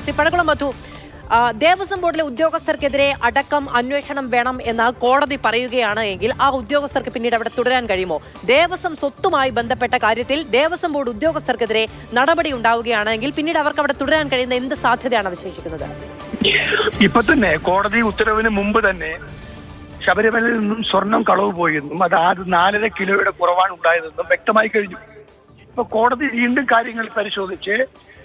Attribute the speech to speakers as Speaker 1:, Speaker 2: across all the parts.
Speaker 1: ശ്രീ പഴകുളം മധു, ദേവസ്വം ബോർഡിലെ ഉദ്യോഗസ്ഥർക്കെതിരെ അടക്കം അന്വേഷണം വേണം എന്ന് കോടതി പറയുകയാണ് എങ്കിൽ ആ ഉദ്യോഗസ്ഥർക്ക് പിന്നീട് അവിടെ തുടരാൻ കഴിയുമോ? ദേവസ്വം സ്വത്തുമായി ബന്ധപ്പെട്ട കാര്യത്തിൽ ദേവസ്വം ബോർഡ് ഉദ്യോഗസ്ഥർക്കെതിരെ നടപടി ഉണ്ടാവുകയാണെങ്കിൽ പിന്നീട് അവർക്ക് അവിടെ തുടരാൻ കഴിയുന്ന എന്ത് സാധ്യതയാണ് അവശേഷിക്കുന്നത്?
Speaker 2: ഇപ്പൊ തന്നെ കോടതി ഉത്തരവിന് മുമ്പ് തന്നെ ശബരിമലയിൽ നിന്നും സ്വർണം കളവ് പോയെന്നും അത് 4.5 കിലോയുടെ കുറവാണ് ഉണ്ടായതെന്നും വ്യക്തമായി കഴിഞ്ഞു. ഇപ്പൊ കോടതി വീണ്ടും കാര്യങ്ങൾ പരിശോധിച്ച്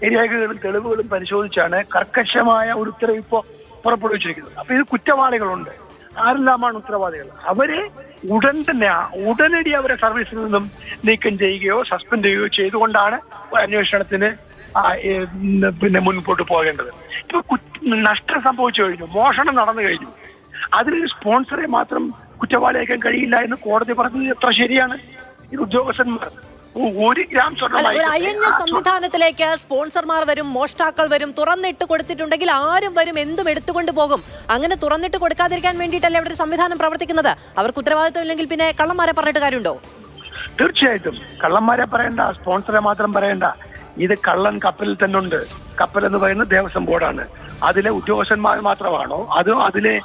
Speaker 2: രേഖകളും തെളിവുകളും പരിശോധിച്ചാണ് കർക്കശമായ ഒരു ഉത്തരവ് ഇപ്പോ പുറപ്പെടുവിച്ചിരിക്കുന്നത്. അപ്പൊ ഇത് കുറ്റവാളികളുണ്ട്. ആരെല്ലാമാണ് ഉത്തരവാദികൾ? അവരെ ഉടനടി അവരെ സർവീസിൽ നിന്നും നീക്കം ചെയ്യുകയോ സസ്പെൻഡ് ചെയ്യുകയോ ചെയ്തുകൊണ്ടാണ് അന്വേഷണത്തിന് മുൻപോട്ട് പോകേണ്ടത്. ഇപ്പൊ നഷ്ടം സംഭവിച്ചു കഴിഞ്ഞു, മോഷണം നടന്നു കഴിഞ്ഞു, അതിലൊരു സ്പോൺസറെ മാത്രം കുറ്റവാളിയാക്കാൻ കഴിയില്ല എന്ന് കോടതി പറഞ്ഞത് എത്ര ശരിയാണ്? ഇത് ഉദ്യോഗസ്ഥന്മാർ 1 ഗ്രാം
Speaker 1: അയഞ്ഞ സംവിധാനത്തിലേക്ക് സ്പോൺസർമാർ വരും, മോഷ്ടാക്കൾ വരും. തുറന്നിട്ട് കൊടുത്തിട്ടുണ്ടെങ്കിൽ ആരും വരും, എന്തും എടുത്തുകൊണ്ട് പോകും. അങ്ങനെ തുറന്നിട്ട് കൊടുക്കാതിരിക്കാൻ വേണ്ടിയിട്ടല്ലേ അവിടെ ഒരു സംവിധാനം പ്രവർത്തിക്കുന്നത്. അവർക്ക് ഉത്തരവാദിത്വം ഇല്ലെങ്കിൽ പിന്നെ കള്ളന്മാരെ പറഞ്ഞിട്ട് കാര്യമുണ്ടോ?
Speaker 2: തീർച്ചയായിട്ടും കള്ളന്മാരെ പറയണ്ട, സ്പോൺസറെ മാത്രം പറയണ്ട. ഇത് കള്ളൻ കപ്പലിൽ തന്നെ ഉണ്ട്. കപ്പൽ എന്ന് പറയുന്നത് ദേവസ്വം ബോർഡാണ്. അതിലെ ഉദ്യോഗസ്ഥന്മാർ മാത്രമാണോ അതോ അതിലെ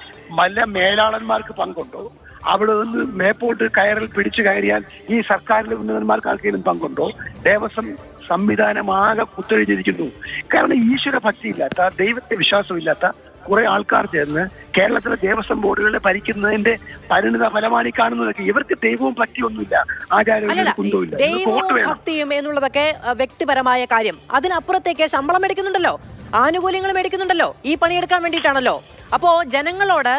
Speaker 2: മേലാളന്മാർക്ക് പങ്കുണ്ടോ? അവിടെ നിന്ന് മേപ്പോട്ട് കയറിൽ പിടിച്ചു കയറിയാൽ ഈ സർക്കാരിലെ ഉന്നതന്മാർക്ക് ആർക്കെങ്കിലും പങ്കുണ്ടോ? ദേവസ്വം സംവിധാനമാകെ കുത്തൊഴിഞ്ഞിരിക്കുന്നു. കാരണം ഈശ്വര ഭക്തിയില്ലാത്ത, ദൈവത്തെ വിശ്വാസമില്ലാത്ത കുറെ ആൾക്കാർ ചേർന്ന് കേരളത്തിലെ ദേവസ്വം ബോർഡുകളെ ഭരിക്കുന്നതിന്റെ പരിണിത ഫലമാണ് ഈ കാണുന്നതൊക്കെ. ഇവർക്ക് ദൈവവും ഭക്തിയൊന്നുമില്ല,
Speaker 1: ഭക്തിയും എന്നുള്ളതൊക്കെ വ്യക്തിപരമായ കാര്യം. അതിനപ്പുറത്തേക്ക് ശമ്പളം മേടിക്കുന്നുണ്ടല്ലോ, ആനുകൂല്യങ്ങൾ മേടിക്കുന്നുണ്ടല്ലോ, ഈ പണിയെടുക്കാൻ വേണ്ടിയിട്ടാണല്ലോ. അപ്പോ ജനങ്ങളോട്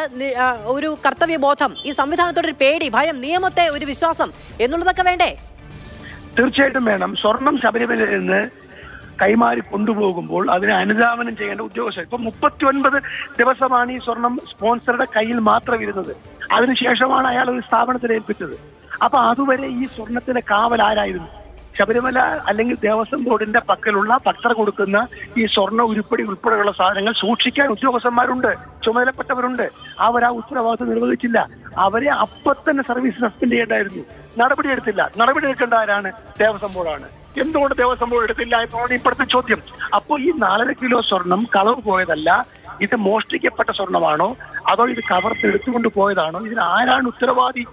Speaker 1: ഒരു കർത്തവ്യബോധം, ഈ സംവിധാനത്തോട് ഒരു പേടി, ഭയം, നിയമത്തെ ഒരു വിശ്വാസം എന്നുള്ളതൊക്കെ വേണ്ടേ?
Speaker 2: തീർച്ചയായിട്ടും വേണം. സ്വർണം ശബരിമലയിൽ നിന്ന് കൈമാറി കൊണ്ടുപോകുമ്പോൾ അതിനെ അനുധാവനം ചെയ്യേണ്ട ഉദ്യോഗസ്ഥർ. ഇപ്പൊ 39 ദിവസമാണ് ഈ സ്വർണം സ്പോൺസറുടെ കയ്യിൽ മാത്രം ഇരുന്നത്. അതിനുശേഷമാണ് അയാൾ ഒരു സ്ഥാപനത്തിൽ ഏൽപ്പിച്ചത്. അപ്പൊ അതുവരെ ഈ സ്വർണത്തിന്റെ കാവൽ ആരായിരുന്നു? ശബരിമല അല്ലെങ്കിൽ ദേവസ്വം ബോർഡിന്റെ പക്കലുള്ള ഭക്തർ കൊടുക്കുന്ന ഈ സ്വർണ്ണ ഉരുപ്പടി ഉൾപ്പെടെയുള്ള സാധനങ്ങൾ സൂക്ഷിക്കാൻ ഉദ്യോഗസ്ഥന്മാരുണ്ട്, ചുമതലപ്പെട്ടവരുണ്ട്. അവർ ആ ഉത്തരവാദിത്വം നിർവഹിച്ചില്ല. അവരെ അപ്പൊ തന്നെ സർവീസ് സസ്പെൻഡ് ചെയ്യേണ്ടായിരുന്നു. നടപടിയെടുത്തില്ല. നടപടിയെടുക്കേണ്ട ആരാണ്? ദേവസ്വം ബോർഡാണ്. എന്തുകൊണ്ട് ദേവസ്വം ബോർഡ് എടുത്തില്ല എന്നാണ് ഇപ്പോഴത്തെ ചോദ്യം. അപ്പോൾ ഈ 4.5 കിലോ സ്വർണം കളവ് പോയതല്ല, ഇത് മോഷ്ടിക്കപ്പെട്ട സ്വർണമാണോ അതോ ഇത് കവർന്നെടുത്തുകൊണ്ട് പോയതാണോ? ഇതിന് ആരാണ് ഉത്തരവാദി?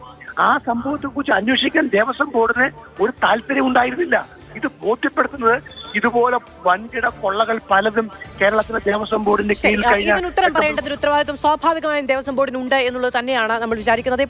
Speaker 2: ആ സംഭവത്തെ കുറിച്ച് അന്വേഷിക്കാൻ ദേവസ്വം ബോർഡിന് ഒരു താല്പര്യം ഉണ്ടായിരുന്നില്ല. ഇത് ബോധ്യപ്പെടുത്തുന്നത് ഇതുപോലെ വൻകിട കൊള്ളകൾ പലതും കേരളത്തിലെ ദേവസ്വം ബോർഡിന്റെ കീഴിൽ കഴിഞ്ഞ
Speaker 1: ഉത്തരം പറയേണ്ടതിന് ഉത്തരവാദിത്വം സ്വാഭാവികമായും ദേവസ്വം ബോർഡിനുണ്ട് എന്നുള്ളത് തന്നെയാണ് നമ്മൾ വിചാരിക്കുന്നത്.